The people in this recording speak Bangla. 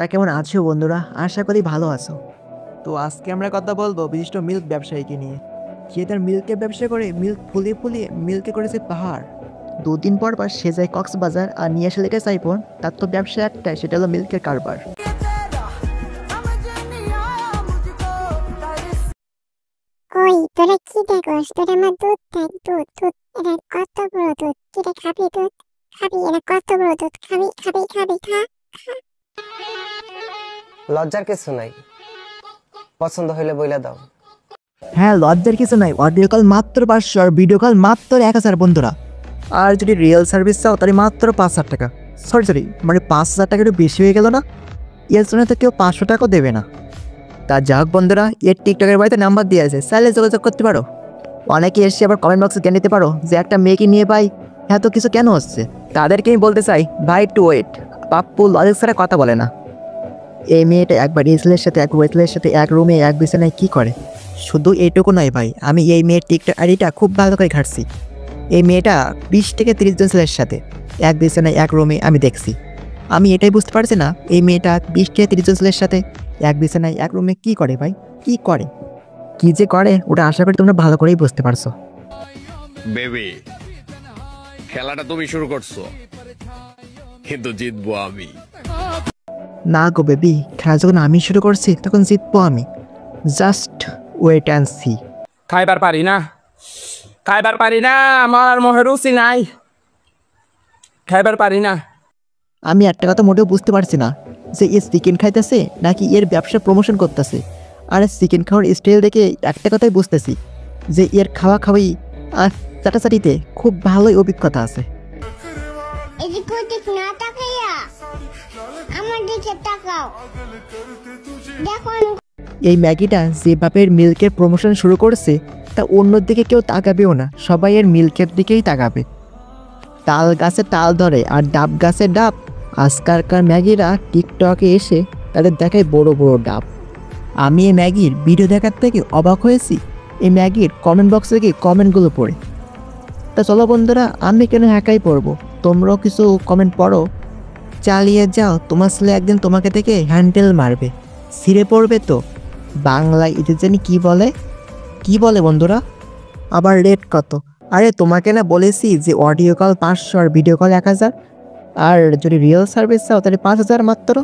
তা কেমন আছো বন্ধুরা? আশা করি ভালো আছো। তো আজকে আমরা কথা বলবো বিশিষ্ট মিল্ক ব্যবসায়ীকে নিয়ে। যে তার মিল্কের ব্যবসা করে মিল্ক ফুলিয়ে ফুলিয়ে মিল্কে করেছে পাহাড়। 2 দিন পর পর সে যায় কক্সবাজার আর নিয়ে আসে লেগে সাইফোন। তার তো ব্যবসা একটাই, সেটা হলো মিল্কের কারবার। কই তোরা কি দেখোস? তোরা আমার দুধ দেখ, দুধ দুধ, এটা কত বড় দুধ, কিরে খাবি দুধ? খাবি? এটা কত বড় দুধ, খাবি খাবি খাবি খা। লজ্জার কিছু নাই, পছন্দ হইলে বইলা দাও। হ্যাঁ, লজ্জার কিছু নাই। অডিও কল মাত্র 500 আর ভিডিও কল মাত্র 1000 বন্ধুরা। আর যদি রিয়েল সার্ভিস চাও তাহলে মাত্র 5000 টাকা। সরি, মানে 5000 টাকা একটু বেশি হয়ে গেল না? এর জন্য তো কেউ 500 টাকাও দেবে না। তা যাক বন্ধুরা, এর টিকটকের বাড়িতে নাম্বার দিয়ে আছে, চাইলে যোগাযোগ করতে পারো। অনেকে এসে আবার কমেন্ট বক্সে জ্ঞান দিতে পারো যে একটা মেয়েকে নিয়ে ভাই এত কিছু কেন হচ্ছে। তাদেরকে আমি বলতে চাই, ভাই একটু ওয়েট। পাপ্পু লজিক ছাড়া কথা বলে না। এই মেয়েটা একবার রিজলের সাথে এক ওয়েটলের সাথে এক রুমে এক বিছানায় কী করে? শুধু এইটুকু নয় ভাই, আমি এই মেয়ের টিকটক আইডিটা খুব ভালো করে ঘাটছি। এই মেয়েটা 20 থেকে 30 জন ছেলের সাথে এক বিছানায় এক রুমে আমি দেখছি। আমি এটাই বুঝতে পারছি না, এই মেয়েটা 20 থেকে 30 জন ছেলের সাথে এক বিছানায় এক রুমে কী করে ভাই, কী করে, কী যে করে ওটা আশা করি তোমরা ভালো করেই বুঝতে পারছো। বেবি, খেলাটা তুমি শুরু করছো, কিন্তু জিতবো আমি। না গো বেবি, খেলা যখন আমি শুরু করছি তখন জিতবো আমি। Just wait and see. খাইবার পারি না, আমার মোহে রুচি নাই, খাইবার পারি না। আমি একটা কথা মোটেও বুঝতে পারছি না যে এর চিকেন খাইতেছে নাকি এর ব্যবসা প্রমোশন করতেছে। আর চিকেন খাওয়ার স্টাইল দেখে একটা কথাই বুঝতেছি যে এর খাওয়া খাওয়াই আর চাটাচাটিতে খুব ভালোই অভিজ্ঞতা আছে। এদিক ওদিক না তাকাইয়া আমার দিকে তাকাও, দেখো এই ম্যাগিটা যেভাবে মিল্কের প্রমোশন শুরু করছে তা অন্যদিকে কেউ তাকাবেও না, সবাই এর মিল্কের দিকেই তাকাবে। তাল গাছে তাল ধরে আর ডাব গাছে ডাব। আজকালকার ম্যাগিরা টিকটকে এসে তাদের দেখায় বড় বড় ডাব। আমি এই ম্যাগির ভিডিও দেখার থেকে অবাক হয়েছি এই ম্যাগির কমেন্ট বক্সে গিয়ে কমেন্টগুলো পড়ে। তা চলো বন্ধুরা, আমি কেন একাই পড়বো, তোমরাও কিছু কমেন্ট পড়ো। চালিয়ে যাও, তোমার ছেলে একদিন তোমাকে থেকে হ্যান্ডেল মারবে, ছিঁড়ে পড়বে তো। বাংলায় এদের জানি কি বলে বন্ধুরা? আবার রেট কত? আরে তোমাকে না বলেছি যে অডিও কল 500 আর ভিডিও কল 1000, আর যদি রিয়েল সার্ভিস চাও তাহলে 5000 মাত্র।